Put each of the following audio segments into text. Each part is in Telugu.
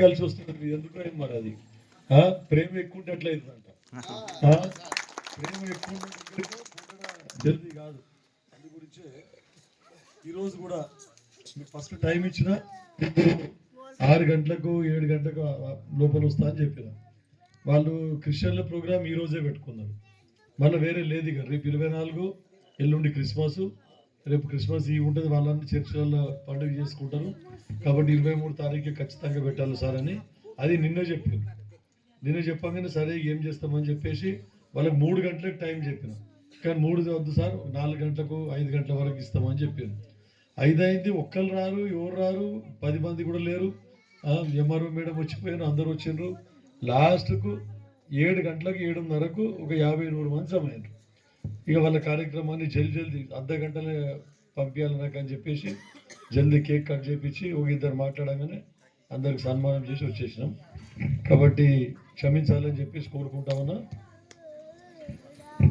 కలిసి వస్తుంది ఎందుకు మరి అది ప్రేమ ఎక్కువ ఉంటే అట్లా అవుతుందంట. ప్రేమ ఎక్కువ జల్దీ కాదు. అందు గురించే ఈరోజు కూడా మీకు ఫస్ట్ టైం ఇచ్చిన 6 గంటలకు 7 గంటలకు లోపల వస్తా అని చెప్పిన వాళ్ళు క్రిస్టియన్ల ప్రోగ్రామ్ ఈ రోజే పెట్టుకున్నారు. మళ్ళీ వేరే లేదు ఇక రేపు 24 ఎల్లుండి క్రిస్మస్, రేపు క్రిస్మస్ ఈ ఉంటుంది. వాళ్ళని చర్చిలలో పండుగ చేసుకుంటారు కాబట్టి 23 తారీఖు ఖచ్చితంగా పెట్టాలి సార్ అని అది నిన్న చెప్పింది. నిన్న చెప్పగానే సరే ఏం చేస్తామని చెప్పేసి వాళ్ళకి 3 గంటలకు టైం చెప్పిన. కానీ 3 వద్దు సార్ 4 గంటలకు 5 గంటల వరకు ఇస్తామని చెప్పాను. 5 అయింది, ఒక్కరు రారు, ఎవరు రారు, 10 మంది కూడా లేరు. ఎంఆర్ఓ మేడం వచ్చిపోయారు, అందరు వచ్చిండ్రు. లాస్ట్కు 7 గంటలకు 7:30కు ఒక 50-100 మంది సమయం. ఇక వాళ్ళ కార్యక్రమాన్ని జల్దీ అర్ధ గంటలే పంపించాలి నాకు అని చెప్పేసి జల్దీ కేక్ కట్ చేయించి ఒక 2 మాట్లాడగానే అందరికి సన్మానం చేసి వచ్చేసినాం. కాబట్టి క్షమించాలని చెప్పేసి కోరుకుంటా ఉన్నా.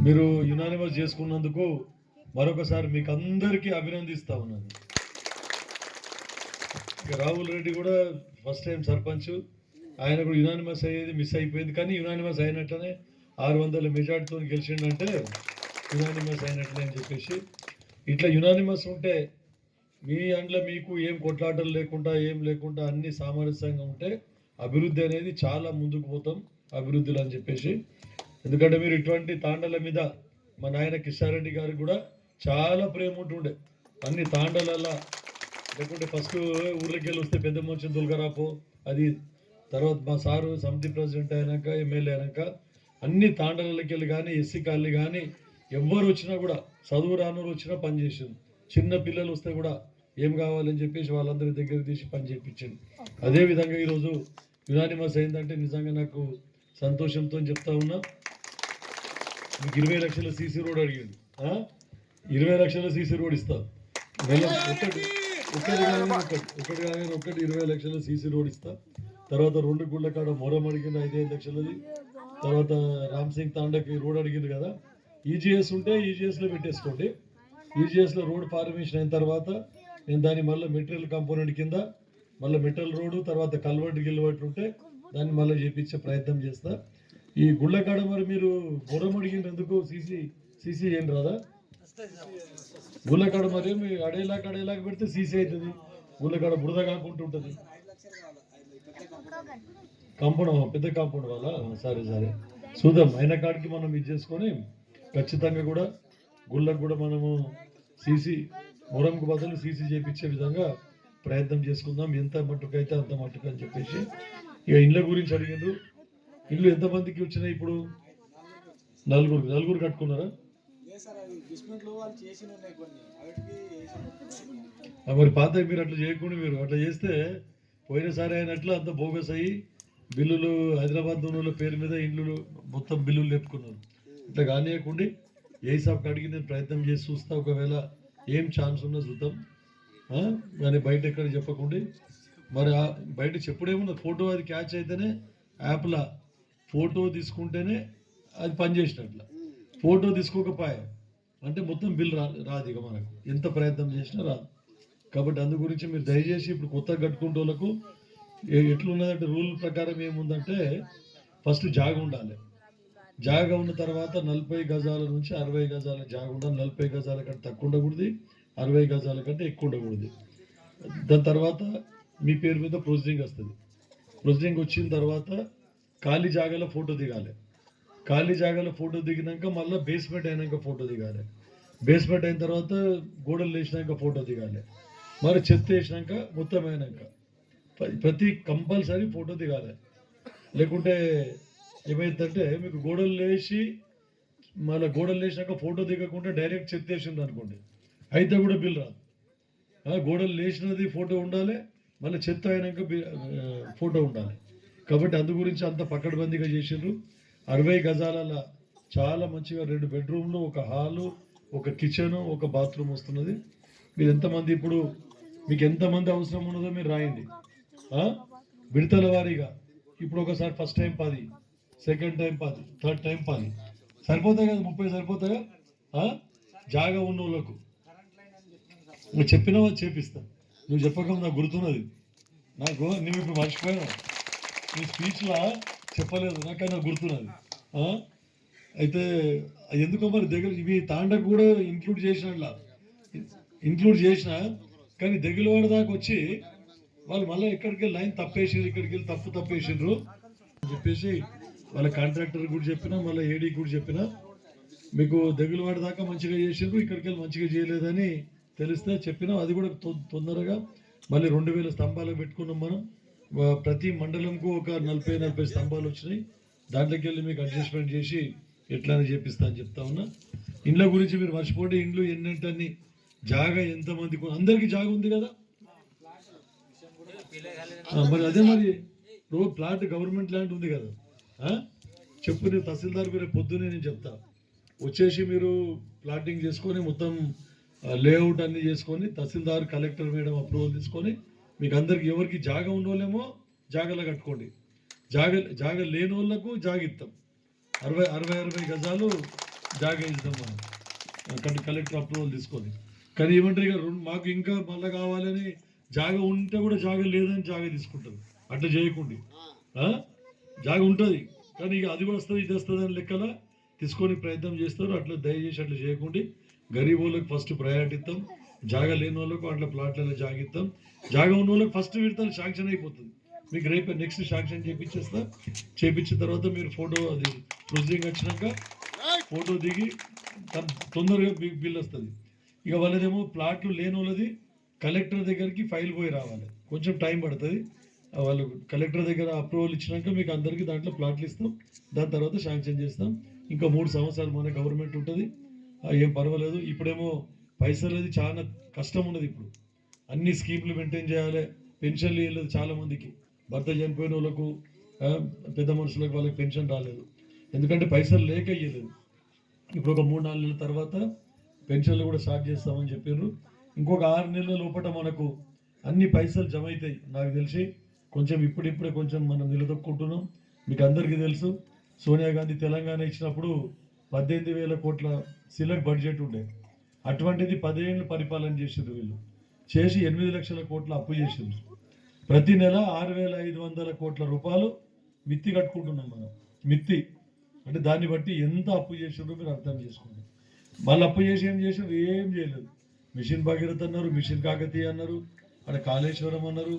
మీరు యునానిమస్ చేసుకున్నందుకు మరొకసారి మీకు అందరికీ అభినందిస్తా ఉన్నాను. ఇక రాహుల్ రెడ్డి కూడా ఫస్ట్ టైం సర్పంచ్, ఆయన కూడా యునానిమస్ అయ్యేది మిస్ అయిపోయింది. కానీ యునానిమస్ అయినట్లనే 600 మెజార్టీతో గెలిచిండంటే యునానిమస్ అయినట్లే అని చెప్పేసి ఇట్లా యునానిమస్ ఉంటే మీ అండ్లో మీకు ఏం కొట్లాటలు లేకుండా ఏం లేకుండా అన్ని సామరస్యంగా ఉంటే అభివృద్ధి అనేది చాలా ముందుకు పోతాం అభివృద్ధిలో అని చెప్పేసి. ఎందుకంటే మీరు ఇటువంటి తాండల మీద మా నాయన కిషారెడ్డి గారికి కూడా చాలా ప్రేమ ఉంటుండే. అన్ని తాండలలా లేకుంటే ఫస్ట్ ఊర్లోకి వెళ్ళి వస్తే పెద్ద మనిషిని తొలగరాపో అది, తర్వాత మా సారు సమితి ప్రెసిడెంట్ అయినాక ఎమ్మెల్యే అయినాక అన్ని తాండలకి వెళ్ళి కానీ ఎస్సీ కాలనీ కానీ ఎవ్వరు వచ్చినా కూడా చదువు రానూరు వచ్చినా పని చేసింది. చిన్న పిల్లలు వస్తే కూడా ఏం కావాలని చెప్పేసి వాళ్ళందరి దగ్గర తీసి పని చేయించింది. అదేవిధంగా ఈరోజు యునానిమస్ అయిందంటే నిజంగా నాకు సంతోషంతో చెప్తా ఉన్నా. మీకు 20 లక్షల సీసీ రోడ్ అడిగింది, 20 లక్షల సీసీ రోడ్ ఇస్తా. ఒకటి 20 లక్షల సీసీ రోడ్ ఇస్తా. తర్వాత 2 గుళ్ళ కాడ మొరం అడిగింది 5 లక్షలది. తర్వాత రామ్ సింగ్ తాండకి రోడ్ అడిగింది కదా, ఈజీఎస్ ఉంటే ఈజీఎస్లో పెట్టేసుకోండి. ఈజీఎస్లో రోడ్ ఫార్మేషన్ అయిన తర్వాత నేను దాన్ని మళ్ళీ మెటీరియల్ కాంపోనెంట్ కింద మళ్ళీ మెటల్ రోడ్డు తర్వాత కల్వర్ట్ గిల్వర్ట్ ఉంటే దాన్ని మళ్ళీ చేపించే ప్రయత్నం చేస్తా. ఈ గుళ్ళకాడ మరి మీరు మొరం అడిగింది ఎందుకు? సీసీ ఏం రాదా గుళ్ళకాడ? మరి మీ అడేలాగా పెడితే సీసీ అవుతుంది, గుళ్ళకాడ బురద కాకుండా ఉంటుంది. కాంపౌండ్ పెద్ద కాంపౌండ్ వాళ్ళ సరే చూద్దాం. అయిన కాడికి మనం ఇది చేసుకొని ఖచ్చితంగా కూడా గుళ్ళకు కూడా మనము సీసీ మొరంకు బదులు సీసీ చేయించే విధంగా ప్రయత్నం చేసుకుందాం. ఎంత మట్టుకు అయితే అంత మట్టుకు అని చెప్పేసి. ఇక ఇళ్ళ గురించి అడిగిండ్రు. ఇల్లు ఎంతమందికి వచ్చినాయి? ఇప్పుడు నలుగురు కట్టుకున్నారా? మరి పాత మీరు అట్లా చేయకుండా, మీరు అట్లా చేస్తే పోయినసారి అయినట్లు అంత బోగస్ అయ్యి బిల్లులు హైదరాబాద్ దూరంలో పేరు మీద ఇండ్లు మొత్తం బిల్లులు లేపుకున్నారు. ఇట్లా కానియకుండా ఏ సాబ్కి అడిగి నేను ప్రయత్నం చేసి చూస్తా. ఒకవేళ ఏం ఛాన్స్ ఉన్నా చూద్దాం. కానీ బయట ఎక్కడ చెప్పకుండా, మరి బయట చెప్పుడేమున్నా ఫోటో అది క్యాచ్ అయితేనే యాప్లో ఫోటో తీసుకుంటేనే అది పనిచేసినట్ల. ఫోటో తీసుకోకపోయా అంటే మొత్తం బిల్ రాదు. ఇక మనకు ఎంత ప్రయత్నం చేసినా రాదు. కాబట్టి అందు గురించి మీరు దయచేసి ఇప్పుడు కొత్తగా కట్టుకుంటే వాళ్ళకు ఎట్లున్నదంటే రూల్ ప్రకారం ఏముందంటే ఫస్ట్ జాగ ఉండాలి. జాగ ఉన్న తర్వాత 40 గజాల నుంచి 60 గజాల జాగ ఉండాలి. 40 గజాల కంటే తక్కువ ఉండకూడదు, 60 గజాల కంటే ఎక్కువ ఉండకూడదు. దాని తర్వాత మీ పేరు మీద ప్రొసీడింగ్ వస్తుంది. ప్రొసీడింగ్ వచ్చిన తర్వాత ఖాళీ జాగాలో ఫోటో దిగాలి. ఖాళీ జాగాలో ఫోటో దిగినాక మళ్ళీ బేస్మెంట్ అయినాక ఫోటో దిగాలి. బేస్మెంట్ అయిన తర్వాత గోడలు వేసినాక ఫోటో దిగాలి. మరి చెత్త వేసినాక మొత్తం అయినాక ప్రతి కంపల్సరీ ఫోటో దిగాలి. లేకుంటే ఏమైందంటే మీకు గోడలు వేసి మళ్ళీ గోడలు వేసినాక ఫోటో దిగకుండా డైరెక్ట్ చెత్త వేసింది అనుకోండి, అయితే కూడా బిల్ రాదు. గోడలు వేసినది ఫోటో ఉండాలి, మళ్ళీ చెత్త అయినాక ఫోటో ఉండాలి. కాబట్టి అందు గురించి అంత పకడ్బందీగా చేసిండ్రు. 60 గజాలలో చాలా మంచిగా 2 బెడ్రూమ్లు, ఒక హాలు, ఒక కిచెను, ఒక బాత్రూమ్ వస్తున్నది. మీరు ఎంతమంది ఇప్పుడు మీకు ఎంతమంది అవసరం ఉన్నదో మీరు రాయండి. విడతల వారీగా ఇప్పుడు ఒకసారి first time 10, second time 10, third time 10 సరిపోతాయి కదా? 30 సరిపోతాయా? జాగా ఉన్న వాళ్ళకు నువ్వు చెప్పినావా చేపిస్తా. నువ్వు చెప్పక నాకు గుర్తున్నది. నాకు నువ్వు ఇప్పుడు మర్చిపోయాను, నీ స్పీచ్లా చెప్పలేదు, నాకైనా గుర్తున్నది. ఆ? అయితే ఎందుకో మరి దగ్గర ఇవి తాండకు కూడా ఇంక్లూడ్ చేసిన కానీ దగ్గరవాడ దాకా వచ్చి వాళ్ళు మళ్ళీ ఎక్కడికి వెళ్ళి లైన్ తప్పేసారు, ఇక్కడికి వెళ్ళి తప్పేసిండ్రు అని చెప్పేసి వాళ్ళ కాంట్రాక్టర్ కూడా చెప్పినా, మళ్ళీ ఏడీ కూడా చెప్పినా, మీకు దగ్గరవాడ దాకా మంచిగా చేసిండ్రు, ఇక్కడికి వెళ్ళి మంచిగా చేయలేదని తెలిస్తే చెప్పినా. అది కూడా తొందరగా మళ్ళీ 2000 స్తంభాలు పెట్టుకున్నాం మనం. ప్రతి మండలంకు ఒక 40 స్తంభాలు వచ్చినాయి. దాంట్లోకి వెళ్ళి మీకు అడ్జస్ట్మెంట్ చేసి ఎట్లా అని చేపిస్తా అని చెప్తా ఉన్నా. ఇండ్ల గురించి మీరు మర్చిపోతే ఇండ్లు ఎన్నింటన్ని జాగా ఎంతమంది అందరికీ జాగా ఉంది కదా. మరి అదే మరి ప్లాట్ గవర్నమెంట్ ల్యాండ్ ఉంది కదా. చెప్పు, నేను తహసీల్దార్ రేపు పొద్దునే నేను చెప్తా. వచ్చేసి మీరు ప్లాటింగ్ చేసుకొని మొత్తం లేఅవుట్ అన్ని చేసుకొని తహసీల్దార్ కలెక్టర్ మేడం అప్రూవల్ తీసుకొని మీకు అందరికి ఎవరికి జాగా ఉన్నోళ్ళేమో జాగాలో కట్టుకోండి, జాగ లేని వాళ్ళకు జాగ ఇస్తాం. 60 గజాలు జాగా ఇస్తాం మనం కలెక్టర్ అప్రూవల్ తీసుకొని. కానీ ఏమంటారు ఇక మాకు ఇంకా మళ్ళీ కావాలని జాగా ఉంటే కూడా జాగా లేదని జాగా తీసుకుంటారు. అట్లా చేయకండి. జాగా ఉంటుంది కానీ ఇక అది వస్తుంది ఇది వస్తుంది అని లెక్కల తీసుకొని ప్రయత్నం చేస్తారు. అట్లా దయచేసి అట్లా చేయకండి. గరీబ్ వాళ్ళకి ఫస్ట్ ప్రయారిటీ ఇస్తాం, జాగా లేని వాళ్ళకు అట్లా ప్లాట్లలో జాగిస్తాం. జాగా ఉన్న వాళ్ళకి ఫస్ట్ విడతలు శాంక్షన్ అయిపోతుంది. మీకు రేపు నెక్స్ట్ శాంక్షన్ చేపించిన తర్వాత మీరు ఫోటో అది ప్రొసీడింగ్ వచ్చినాక ఫోటో దిగి తొందరగా బిల్ వస్తుంది. ఇక వాళ్ళదేమో ప్లాట్లు లేని వాళ్ళది కలెక్టర్ దగ్గరికి ఫైల్ పోయి రావాలి, కొంచెం టైం పడుతుంది. వాళ్ళు కలెక్టర్ దగ్గర అప్రూవల్ ఇచ్చినాక మీకు అందరికీ దాంట్లో ప్లాట్లు ఇస్తాం. దాని తర్వాత శాంక్షన్ చేస్తాం. ఇంకా 3 సంవత్సరాలు మన గవర్నమెంట్ ఉంటుంది, ఏం పర్వాలేదు. ఇప్పుడేమో పైసలు అది చాలా కష్టం ఉన్నది. ఇప్పుడు అన్ని స్కీమ్లు మెయింటైన్ చేయాలి. పెన్షన్లు ఇవ్వలేదు చాలామందికి, భర్త చనిపోయిన వాళ్ళకు, పెద్ద మనుషులకు వాళ్ళకి పెన్షన్ రాలేదు, ఎందుకంటే పైసలు లేక ఇవ్వలేదు. ఇప్పుడు ఒక 3-4 నెలల తర్వాత పెన్షన్లు కూడా స్టార్ట్ చేస్తామని చెప్పారు. ఇంకొక 6 నెలల లోపల మనకు అన్ని పైసలు జమ అవుతాయి. నాకు తెలిసి కొంచెం ఇప్పుడిప్పుడే కొంచెం మనం నిలదొక్కుంటున్నాం. మీకు అందరికీ తెలుసు, సోనియా గాంధీ తెలంగాణ ఇచ్చినప్పుడు 18,000 కోట్ల సిలక్ బడ్జెట్ ఉండే. అటువంటిది 10 ఏళ్ళు పరిపాలన చేసిండ్రు వీళ్ళు. చేసి 8 లక్షల కోట్ల అప్పు చేసిండ్రు. ప్రతి నెల 6,500 కోట్ల రూపాయలు మిత్తి కట్టుకుంటున్నాం మనం. మిత్తి అంటే దాన్ని బట్టి ఎంత అప్పు చేసిండ్రో మీరు అర్థం చేసుకోండి. వాళ్ళు అప్పు చేసి ఏం చేసారు? ఏం చేయలేదు. మిషన్ భగీరథ అన్నారు, మిషన్ కాకతీయ అన్నారు, అక్కడ కాళేశ్వరం అన్నారు,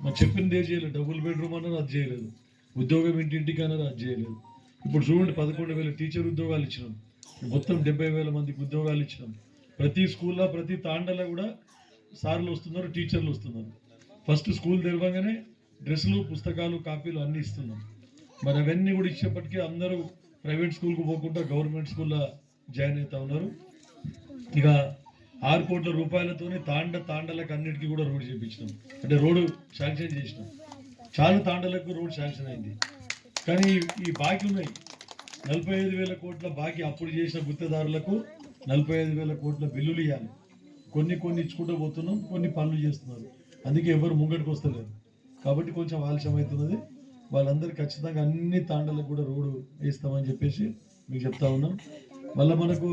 మరి చెప్పింది ఏం చేయలేదు. డబుల్ బెడ్రూమ్ అన్నారు, అది చేయలేదు. ఉద్యోగం ఇంటింటికి అన్నారు, అది చేయలేదు. ఇప్పుడు చూడండి 11,000 టీచర్ ఉద్యోగాలు ఇచ్చినాం, మొత్తం 70,000 మందికి ఉద్యోగాలు ఇచ్చినాం. ప్రతి స్కూల్లో ప్రతి తాండలో కూడా సార్లు వస్తున్నారు, టీచర్లు వస్తున్నారు. ఫస్ట్ స్కూల్ తెరవగానే డ్రెస్సులు, పుస్తకాలు, కాపీలు అన్నీ ఇస్తున్నాం. మరి అవన్నీ కూడా ఇచ్చేప్పటికీ అందరూ ప్రైవేట్ స్కూల్కి పోకుండా గవర్నమెంట్ స్కూల్లో జాయిన్ అవుతా ఉన్నారు. ఇక 6 కోట్ల రూపాయలతోనే తాండలకు అన్నిటికీ కూడా రోడ్ చేయించినాం, అంటే రోడ్డు శాంక్షన్ చేసినాం. చాలా తాండలకు రోడ్ శాంక్షన్ అయింది. కానీ ఈ బాకీ ఉన్నాయి 45,000 కోట్ల బాకీ. అప్పుడు చేసిన గుత్తేదారులకు 45,000 కోట్ల బిల్లులు ఇవ్వాలి. కొన్ని ఇచ్చుకుంటూ పోతున్నాం, కొన్ని పనులు చేస్తున్నారు. అందుకే ఎవరు ముంగడికి వస్తలేరు. కాబట్టి కొంచెం ఆలస్యం అవుతున్నది. వాళ్ళందరూ ఖచ్చితంగా అన్ని తాండలకు కూడా రోడ్డు వేస్తామని చెప్పేసి మీకు చెప్తా ఉన్నాం. మళ్ళీ మనకు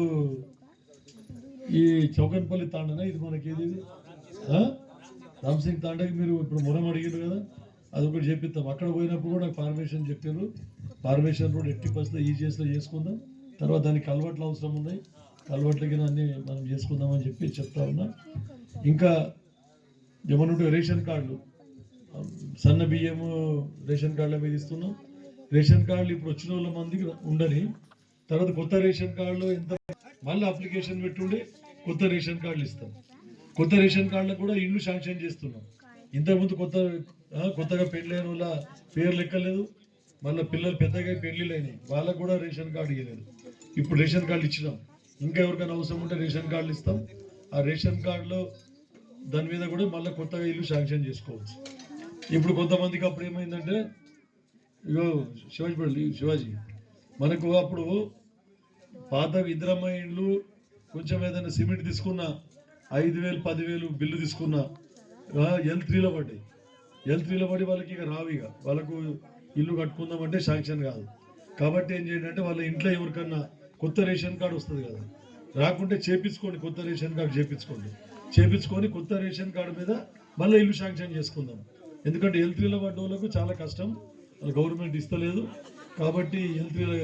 ఈ చౌకన్పల్లి తాండన ఇది మనకి ఏది రామ్సింగ్ తాండకి మీరు ఇప్పుడు మొరం అడిగారు కదా, అది ఒకటి చెప్పిస్తాం. అక్కడ పోయినప్పుడు కూడా ఫార్మేషన్ చెప్పారు. ఫార్మేషన్ రోడ్ 80% ఈజీఎస్లో చేసుకుందాం. తర్వాత దానికి కలవట్లు అవసరం ఉన్నాయి, కలవట్లకి అన్నీ మనం చేసుకుందామని చెప్పి చెప్తా ఉన్నా. ఇంకా ఏమన్నా రేషన్ కార్డులు, సన్న బియ్యము రేషన్ కార్డుల మీద ఇస్తున్నాం. రేషన్ కార్డులు ఇప్పుడు వచ్చిన వాళ్ళ మందికి ఉండని, తర్వాత కొత్త రేషన్ కార్డులు ఎంత మళ్ళీ అప్లికేషన్ పెట్టుండి కొత్త రేషన్ కార్డులు ఇస్తాం. కొత్త రేషన్ కార్డులకు కూడా ఇల్లు శాంక్షన్ చేస్తున్నాం. ఇంతకుముందు కొత్తగా పెళ్ళైన వాళ్ళ పేర్లు ఎక్కలేదు, మళ్ళీ పిల్లలు పెద్దగా పెళ్ళిళ్ళు అయినాయి, వాళ్ళకు కూడా రేషన్ కార్డు ఇవ్వలేదు. ఇప్పుడు రేషన్ కార్డులు ఇచ్చినాం. ఇంకా ఎవరికైనా అవసరం ఉంటే రేషన్ కార్డులు ఇస్తాం. ఆ రేషన్ కార్డులో దాని మీద కూడా మళ్ళీ కొత్తగా ఇల్లు శాంక్షన్ చేసుకోవచ్చు. ఇప్పుడు కొంతమందికి అప్పుడు ఏమైందంటే, ఇగో శివాజీ మనకు అప్పుడు పాత ఇందిరమ్మ ఇండ్లు కొంచెం ఏదైనా సిమెంట్ తీసుకున్నా 5,000 10,000 బిల్లు తీసుకున్నా L3లో పడ్డాయి. L3లో పడి వాళ్ళకి ఇక రావు, ఇక వాళ్ళకు ఇల్లు కట్టుకుందామంటే శాంక్షన్ కాదు. కాబట్టి ఏం చేయండి అంటే వాళ్ళ ఇంట్లో ఎవరికన్నా కొత్త రేషన్ కార్డు వస్తుంది కదా, రాకుంటే చేపించుకోండి, కొత్త రేషన్ కార్డు చేపించుకొని కొత్త రేషన్ కార్డు మీద మళ్ళీ ఇల్లు శాంక్షన్ చేసుకుందాం. ఎందుకంటే శాంక్షన్ చేసుకుందాం. ఎందుకంటే L3లో పడ్డ వాళ్ళకు చాలా కష్టం, వాళ్ళ గవర్నమెంట్ ఇస్తలేదు. కాబట్టి L3లో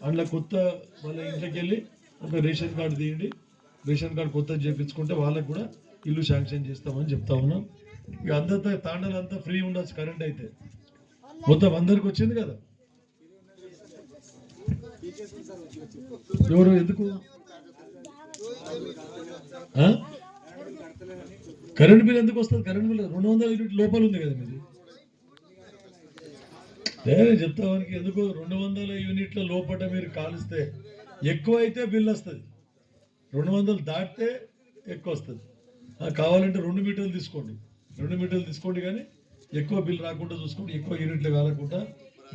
అందులో కొత్త వాళ్ళ ఇంట్లోకి వెళ్ళి ఒక రేషన్ కార్డు తీయండి, రేషన్ కార్డు కొత్తది చేయించుకుంటే వాళ్ళకు కూడా ఇల్లు శాంక్షన్ చేస్తామని చెప్తా ఉన్నాం. ఇక అందరితో తాండలంతా ఫ్రీ ఉండొచ్చు. కరెంట్ అయితే మొత్తం అందరికి వచ్చింది కదా. ఎవరు ఎందుకు కరెంట్ బిల్ ఎందుకు వస్తుంది? కరెంట్ బిల్ 200 యూనిట్ లోపల ఉంది కదా మీది. నేను చెప్తానికి ఎందుకు 200 యూనిట్ల లోపల మీరు కాలిస్తే ఎక్కువ అయితే బిల్ వస్తుంది, 200 దాటితే ఎక్కువ వస్తుంది. కావాలంటే 2 మీటర్లు తీసుకోండి, 2 మీటర్లు తీసుకోండి, కానీ ఎక్కువ బిల్ రాకుండా చూసుకోండి. ఎక్కువ యూనిట్లు కాలకుండా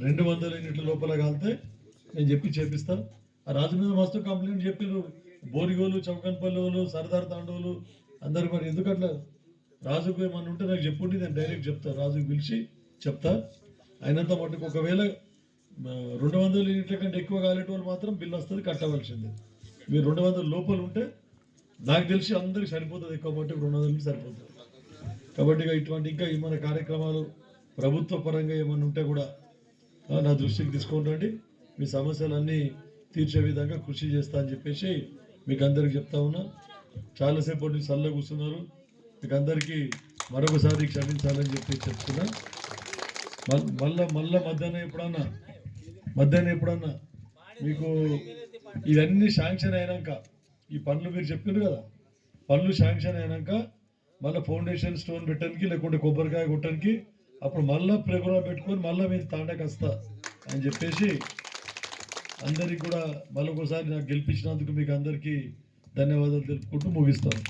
200 యూనిట్ల లోపల కాలితే నేను చెప్పి చేపిస్తాను. ఆ రాజు మీద మస్తు కంప్లైంట్ చెప్పిరు, బోరిగోలు, చౌకన్పల్లి వాళ్ళు, సర్దార్ తాండవులు అందరు. మరి ఎందుకట్లా? రాజుకు ఏమన్నా ఉంటే నాకు చెప్పుండి, నేను డైరెక్ట్ చెప్తాను, రాజుకు పిలిచి చెప్తా. అయినంత మటుకు ఒకవేళ 200 యూనిట్ల కంటే ఎక్కువ కాలేటి వాళ్ళు మాత్రం బిల్ వస్తుంది, కట్టవలసిందే. మీరు 200 లోపల ఉంటే నాకు తెలిసి అందరికి సరిపోతుంది, ఎక్కువ మటుకు 200 సరిపోతుంది. కాబట్టి ఇటువంటి ఇంకా మన కార్యక్రమాలు ప్రభుత్వ పరంగా ఏమన్నా ఉంటే కూడా నా దృష్టికి తీసుకొని రండి. మీ సమస్యలన్నీ తీర్చే విధంగా కృషి చేస్తా అని చెప్పేసి మీకు అందరికి చెప్తా ఉన్నా. చాలాసేపు చల్ల కూర్చున్నారు, మీకు అందరికీ మరొకసారి క్షమించాలని చెప్పి చెప్తున్నా. మళ్ళా మధ్యాహ్నం ఎప్పుడన్నా మీకు ఇవన్నీ శాంక్షన్ అయినాక, ఈ పనులు మీరు చెప్పారు కదా, పనులు శాంక్షన్ అయినాక మళ్ళీ ఫౌండేషన్ స్టోన్ పెట్టడానికి, లేకుంటే కొబ్బరికాయ కొట్టడానికి, అప్పుడు మళ్ళీ ప్రోగ్రాం పెట్టుకొని మళ్ళీ మీరు తాండకి వస్తా అని చెప్పేసి అందరికి కూడా మళ్ళొకసారి నాకు గెలిపించినందుకు మీకు అందరికీ ధన్యవాదాలు తెలుపుకుంటూ ముగిస్తాను.